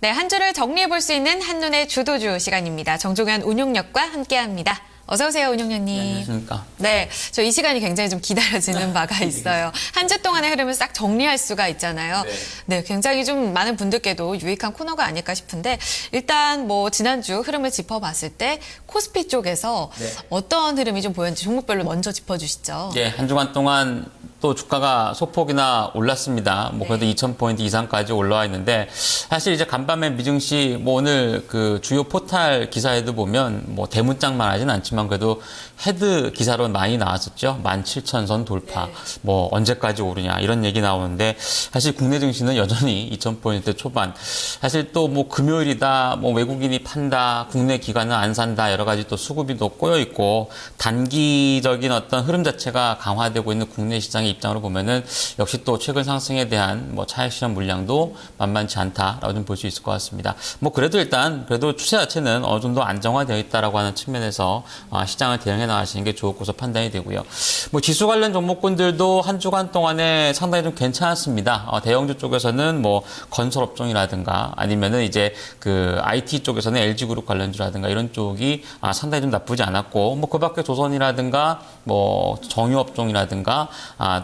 네, 한 주를 정리해 볼 수 있는 한눈의 주도주 시간입니다. 정종현 운용력과 함께합니다. 어서 오세요, 운용력님. 네, 안녕하십니까. 네, 저 이 시간이 굉장히 좀 기다려지는 바가 있어요. 한 주 동안의 흐름을 싹 정리할 수가 있잖아요. 네, 굉장히 좀 많은 분들께도 유익한 코너가 아닐까 싶은데 일단 뭐 지난주 흐름을 짚어봤을 때 코스피 쪽에서 어떤 흐름이 좀 보였는지 종목별로 먼저 짚어주시죠. 네, 한 주간 동안 또 주가가 소폭이나 올랐습니다. 뭐 그래도 2,000포인트 이상까지 올라와 있는데 사실 이제 간밤에 미증시 뭐 오늘 그 주요 포탈 기사에도 보면 뭐 대문짝만 하진 않지만 그래도 헤드 기사로 많이 나왔었죠. 17,000선 돌파. 뭐 언제까지 오르냐 이런 얘기 나오는데 사실 국내 증시는 여전히 2,000포인트 초반. 사실 또 뭐 금요일이다. 뭐 외국인이 판다. 국내 기관은 안 산다. 여러 가지 또 수급이 또 꼬여 있고 단기적인 어떤 흐름 자체가 강화되고 있는 국내 시장의 입장으로 보면은 역시 또 최근 상승에 대한 뭐 차익 실현 물량도 만만치 않다라고 좀 볼 수 있을 것 같습니다. 뭐 그래도 일단 그래도 추세 자체는 어느 정도 안정화되어 있다라고 하는 측면에서 시장을 대응해 나가시는 게 좋을 것으로 판단이 되고요. 뭐 지수 관련 종목군들도 한 주간 동안에 상당히 좀 괜찮았습니다. 대형주 쪽에서는 뭐 건설업종이라든가 아니면은 이제 그 IT 쪽에서는 LG그룹 관련주라든가 이런 쪽이 상당히 좀 나쁘지 않았고 뭐 그밖에 조선이라든가 뭐 정유업종이라든가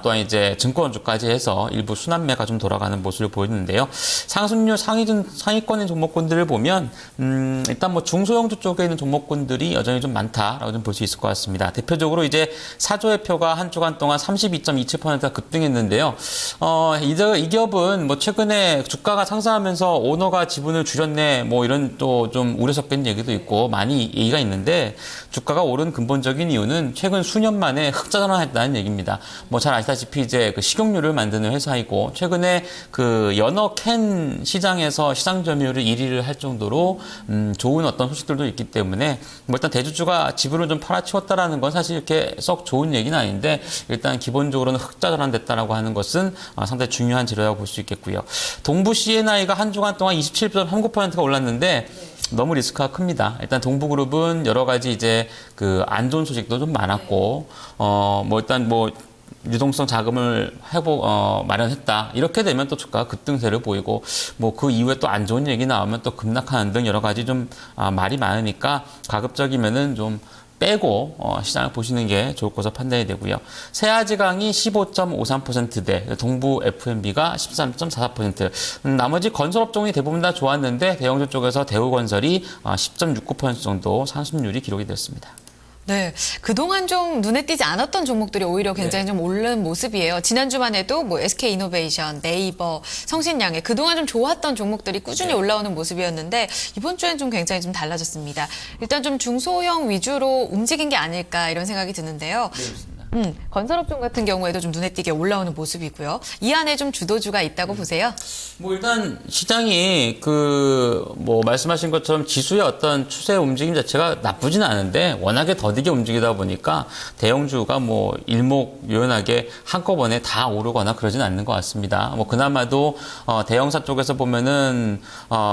또한 이제 증권주까지 해서 일부 순환매가 좀 돌아가는 모습을 보이는데요. 상승률 상위권의 종목군들을 보면 일단 뭐 중소형주 쪽에 있는 종목군들이 여전히 좀 많다라고 좀 볼 수 있을 것 같습니다. 대표적으로 이제 사조회표가 한 주간 동안 32.27%가 급등했는데요. 이 기업은 뭐 최근에 주가가 상승하면서 오너가 지분을 줄였네 뭐 이런 또 좀 우려 섞인 얘기도 있고 많이 얘기가 있는데 주가가 오른 근본적인 이유는 최근 수년 만에 흑자전환했다는 얘기입니다. 뭐 잘 아시다시피 이제 그 식용유를 만드는 회사이고 최근에 그 연어 캔 시장에서 시장 점유율을 1위를 할 정도로 좋은 어떤 소식들도 있기 때문에 뭐 일단 대주주가 지분을 좀 팔아치웠다라는 건 사실 이렇게 썩 좋은 얘기는 아닌데 일단 기본적으로는 흑자 전환됐다라고 하는 것은 상당히 중요한 재료라고 볼 수 있겠고요. 동부 C&I가 한 주간 동안 27.39%가 올랐는데 너무 리스크가 큽니다. 일단 동부그룹은 여러 가지 이제 그 안 좋은 소식도 좀 많았고 뭐 일단 뭐 유동성 자금을 마련했다. 이렇게 되면 또 주가가 급등세를 보이고 뭐 그 이후에 또 안 좋은 얘기 나오면 또 급락하는 등 여러 가지 좀 말이 많으니까 가급적이면은 좀 빼고 시장을 보시는 게 좋을 것으로 판단이 되고요. 세아지강이 15.53%대, 동부 F&B가 13.44%. 나머지 건설업종이 대부분 다 좋았는데 대형주 쪽에서 대우건설이 10.69% 정도 상승률이 기록이 됐습니다. 네, 그동안 좀 눈에 띄지 않았던 종목들이 오히려 굉장히 좀 오른 모습이에요. 지난주만 해도 뭐 SK이노베이션, 네이버, 성신양해 그동안 좀 좋았던 종목들이 꾸준히 올라오는 모습이었는데 이번 주엔 좀 굉장히 좀 달라졌습니다. 일단 좀 중소형 위주로 움직인 게 아닐까 이런 생각이 드는데요. 건설업종 같은 경우에도 좀 눈에 띄게 올라오는 모습이고요. 이 안에 좀 주도주가 있다고 보세요? 뭐 일단 시장이 뭐 말씀하신 것처럼 지수의 어떤 추세 움직임 자체가 나쁘진 않은데 워낙에 더디게 움직이다 보니까 대형주가 뭐 일목요연하게 한꺼번에 다 오르거나 그러진 않는 것 같습니다. 뭐 그나마도 대형사 쪽에서 보면은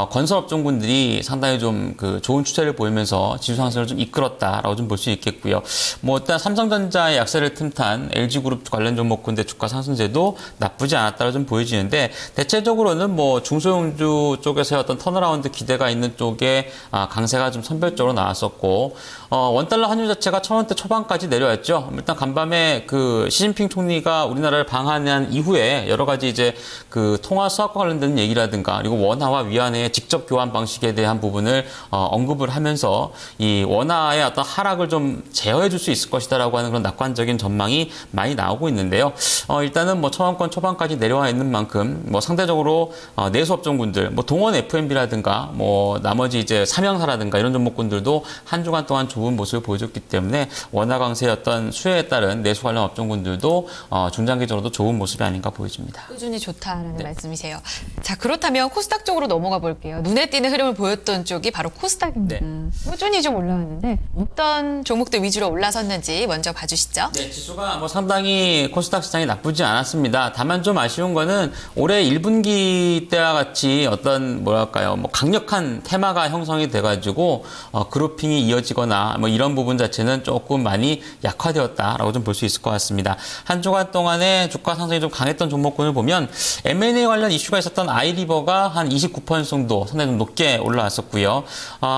건설업종군들이 상당히 좀 그 좋은 추세를 보이면서 지수 상승을 좀 이끌었다라고 좀 볼 수 있겠고요. 뭐 일단 삼성전자의 약세를 틈탄 LG그룹 관련 종목군의 주가 상승세도 나쁘지 않았다고 좀 보여지는데 대체적으로는 뭐 중소형주 쪽에서의 어떤 턴어라운드 기대가 있는 쪽에 강세가 좀 선별적으로 나왔었고 원달러 환율 자체가 1,000원대 초반까지 내려왔죠. 일단 간밤에 그 시진핑 총리가 우리나라를 방한한 이후에 여러 가지 이제 그 통화 수합과 관련된 얘기라든가 그리고 원화와 위안의 직접 교환 방식에 대한 부분을 언급을 하면서 이 원화의 어떤 하락을 좀 제어해 줄 수 있을 것이다라고 하는 그런 낙관적인 전망이 많이 나오고 있는데요. 일단은 뭐 1,000원권 초반까지 내려와 있는 만큼 뭐 상대적으로 내수업종군들, 뭐 동원 F&B라든가 뭐 나머지 이제 삼양사라든가 이런 종목군들도 한 주간 동안 좋은 모습을 보여줬기 때문에 원화 강세의 어떤 수혜에 따른 내수 관련 업종군들도 중장기적으로도 좋은 모습이 아닌가 보여집니다. 꾸준히 좋다라는 말씀이세요. 자, 그렇다면 코스닥 쪽으로 넘어가 볼게요. 눈에 띄는 흐름을 보였던 쪽이 바로 코스닥입니다. 꾸준히 좀 올라왔는데 어떤 종목들 위주로 올라섰는지 먼저 봐주시죠. 네, 지수가 뭐 상당히 코스닥 시장이 나쁘지 않았습니다. 다만 좀 아쉬운 거는 올해 1분기 때와 같이 어떤 뭐랄까요, 뭐 강력한 테마가 형성이 돼가지고 그룹핑이 이어지거나 뭐 이런 부분 자체는 조금 많이 약화되었다라고 좀 볼 수 있을 것 같습니다. 한 주간 동안에 주가 상승이 좀 강했던 종목군을 보면 M&A 관련 이슈가 있었던 아이리버가 한 29% 정도 상당히 좀 높게 올라왔었고요.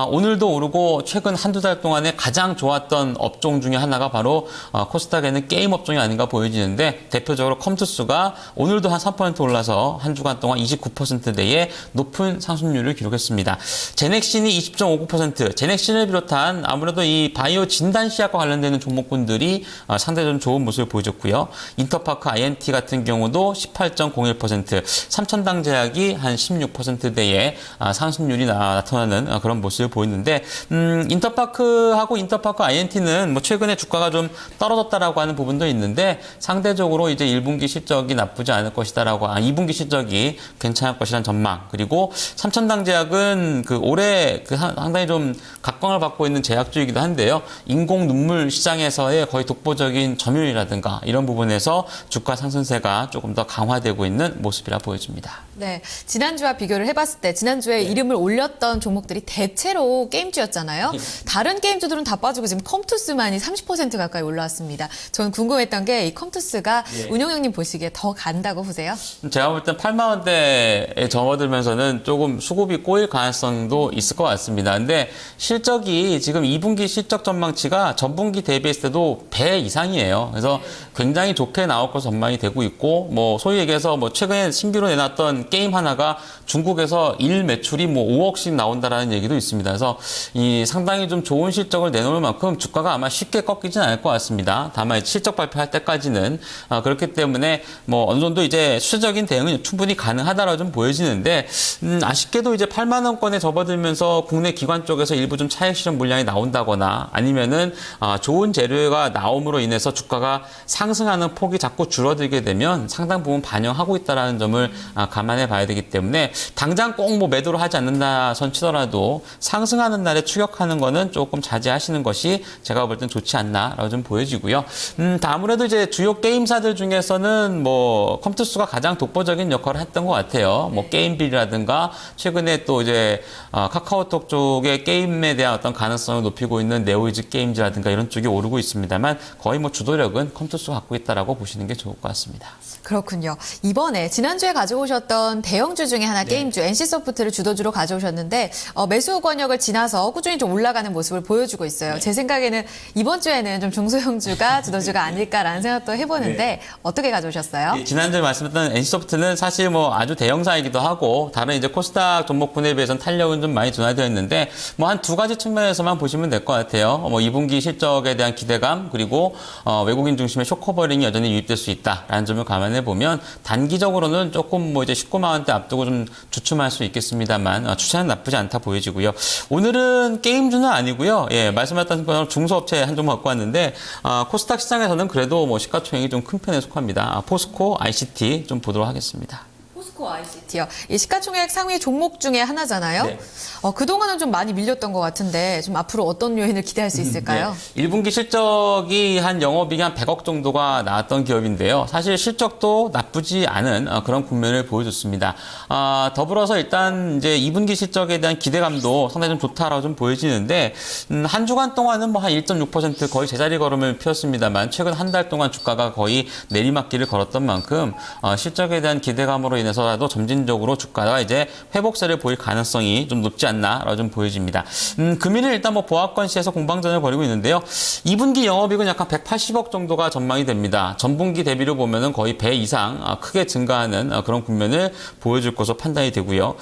오늘도 오르고 최근 한두 달 동안에 가장 좋았던 업종 중에 하나가 바로 코스닥에는 게임 업종이 아닌가 보여지는데 대표적으로 컴투스가 오늘도 한 3% 올라서 한 주간 동안 29%대의 높은 상승률을 기록했습니다. 제넥신이 20.59%, 제넥신을 비롯한 아무래도 이 바이오 진단 시약과 관련되는 종목군들이 상당히 좀 좋은 모습을 보여줬고요. 인터파크 INT 같은 경우도 18.01%, 삼천당 제약이 한 16%대의 상승률이 나타나는 그런 모습을 보이는데 인터파크하고 인터파크 INT는 뭐 최근에 주가가 좀 떨어졌다라고 하는 부분도 있는데 상대적으로 이제 1분기 실적이 나쁘지 않을 것이다라고 2분기 실적이 괜찮을 것이라는 전망 그리고 삼천당 제약은 그 올해 그 상당히 좀 각광을 받고 있는 제약주이기도 한데요. 인공 눈물 시장에서의 거의 독보적인 점유율이라든가 이런 부분에서 주가 상승세가 조금 더 강화되고 있는 모습이라 보여집니다. 네, 지난주와 비교를 해봤을 때 지난주에 이름을 올렸던 종목들이 대체로 게임주였잖아요. 다른 게임주들은 다 빠지고 지금 컴투스만이 30% 가까이 올라왔습니다. 저는 궁금했던 게 이 컴투스가 운용형님 보시기에 더 간다고 보세요? 제가 볼 땐 8만 원대에 접어들면서는 조금 수급이 꼬일 가능성도 있을 것 같습니다. 근데 실적이 지금 2분기 실적 전망치가 전분기 대비했을 때도 배 이상이에요. 그래서 굉장히 좋게 나올 것으로 전망이 되고 있고, 뭐 소위 얘기해서 뭐 최근에 신규로 내놨던 게임 하나가 중국에서 일 매출이 뭐 5억씩 나온다라는 얘기도 있습니다. 그래서 이 상당히 좀 좋은 실적을 내놓을 만큼 주가가 아마 쉽게 꺾이진 않을 것 같습니다. 다만 실적 발표할 때까지는 그렇기 때문에 뭐 어느 정도 이제 수적인 대응은 충분히 가능하다라고 좀 보여지는데 아쉽게도 이제 8만 원권에 접어들면서 국내 기관 쪽에서 일부 좀 차익 실현 물량이 나온다거나 아니면은 좋은 재료가 나옴으로 인해서 주가가 상승하는 폭이 자꾸 줄어들게 되면 상당 부분 반영하고 있다라는 점을 감안해 봐야 되기 때문에 당장 꼭 뭐 매도를 하지 않는다 선 치더라도 상승하는 날에 추격하는 거는 조금 자제하시는 것이 제가 볼 땐 좋지 않나라고 좀 보여지고요. 아무래도 이제 주요 게임사들 중에서는 뭐 컴투스가 가장 독보적인 역할을 했던 것 같아요. 뭐 게임빌이라든가 최근에 또 이제 카카오톡 쪽의 게임에 대한 어떤 가능성을 높이고 있는 네오이즈 게임즈라든가 이런 쪽이 오르고 있습니다만 거의 뭐 주도력은 컴투스가 갖고 있다라고 보시는 게 좋을 것 같습니다. 그렇군요. 이번에 지난주에 가져오셨던 대형주 중에 하나 게임주 NC소프트를 주도주로 가져오셨는데 매수 권역을 지나서 꾸준히 좀 올라가는 모습을 보여주고 있어요. 제 생각에는 이번 주에는 좀 중소형주가 주도주가 아닐까라는 생각도 해보는데 어떻게 가져오셨어요? 지난주에 말씀드렸던 NC소프트는 사실 뭐 아주 대형사이기도 하고 다른 이제 코스닥 종목군에 비해서는 탄력은 좀 많이 둔화되어 있는데 뭐 한 두 가지 측면에서만 보시면 될 것 같아요. 뭐 2분기 실적에 대한 기대감 그리고 외국인 중심의 쇼커버링이 여전히 유입될 수 있다라는 점을 감안해 보면 단기적으로는 조금 뭐 이제 19만 원대 앞두고 좀 주춤할 수 있겠습니다만 추세는 나쁘지 않다 보여지고요. 오늘은 게임주는 아니고요. 예, 말씀하셨던 것처럼 중소업체 한 종 갖고 왔는데 코스닥 시장에서는 그래도 뭐 시가총액이 좀 큰 편에 속합니다. 포스코, ICT 좀 보도록 하겠습니다. 포스코 ICT요. 이 시가총액 상위 종목 중에 하나잖아요. 네. 그동안은 좀 많이 밀렸던 것 같은데 좀 앞으로 어떤 요인을 기대할 수 있을까요? 네. 1분기 실적이 한 영업이익이 한 100억 정도가 나왔던 기업인데요. 사실 실적도 나쁘지 않은 그런 국면을 보여줬습니다. 더불어서 일단 이제 2분기 실적에 대한 기대감도 상당히 좀 좋다라고 좀 보여지는데 한 주간 동안은 뭐 한 1.6% 거의 제자리 걸음을 피웠습니다만 최근 한 달 동안 주가가 거의 내리막길을 걸었던 만큼 실적에 대한 기대감으로 인해서라도 점진적으로 주가가 이제 회복세를 보일 가능성이 좀 높지 않나라고 좀 보여집니다. 금일은 일단 뭐 보합권 시에서 공방전을 벌이고 있는데요. 2분기 영업이익은 약간 180억 정도가 전망이 됩니다. 전분기 대비로 보면은 거의 배 이상 크게 증가하는 그런 국면을 보여줄 것으로 판단이 되고요.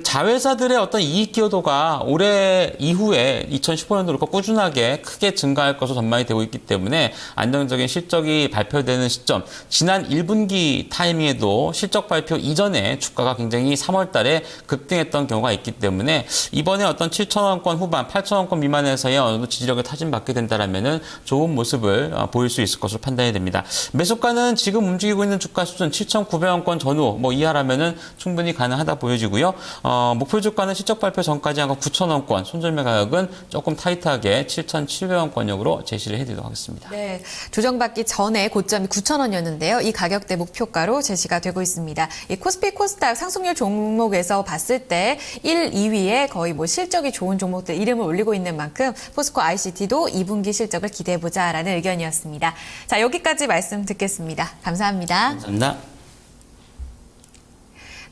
자회사들의 어떤 이익 기여도가 올해 이후에 2015년도 그렇고 꾸준하게 크게 증가할 것으로 전망이 되고 있기 때문에 안정적인 실적이 발표되는 시점, 지난 1분기 타이밍에도 실적 발표 이전에 주가가 굉장히 3월 달에 급등했던 경우가 있기 때문에 이번에 어떤 7,000원권 후반, 8,000원권 미만에서의 어느 정도 지지력을 타진받게 된다라면은 좋은 모습을 보일 수 있을 것으로 판단이 됩니다. 매수가는 지금 움직이고 있는 주가 수준 7,900원권 전후 뭐 이하라면은 충분히 가능하다 보여지고요. 목표 주가는 실적 발표 전까지 한 9,000원권, 손절매 가격은 조금 타이트하게 7,700원권역으로 제시를 해드리도록 하겠습니다. 네, 조정받기 전에 고점이 9,000원이었는데요. 이 가격대 목표가로 제시가 되고 있습니다. 이 코스피 코스닥 상승률 종목에서 봤을 때 1, 2위에 거의 뭐 실적이 좋은 종목들 이름을 올리고 있는 만큼 포스코 ICT도 2분기 실적을 기대해보자라는 의견이었습니다. 자, 여기까지 말씀 듣겠습니다. 감사합니다. 감사합니다.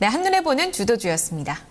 네, 한눈에 보는 주도주였습니다.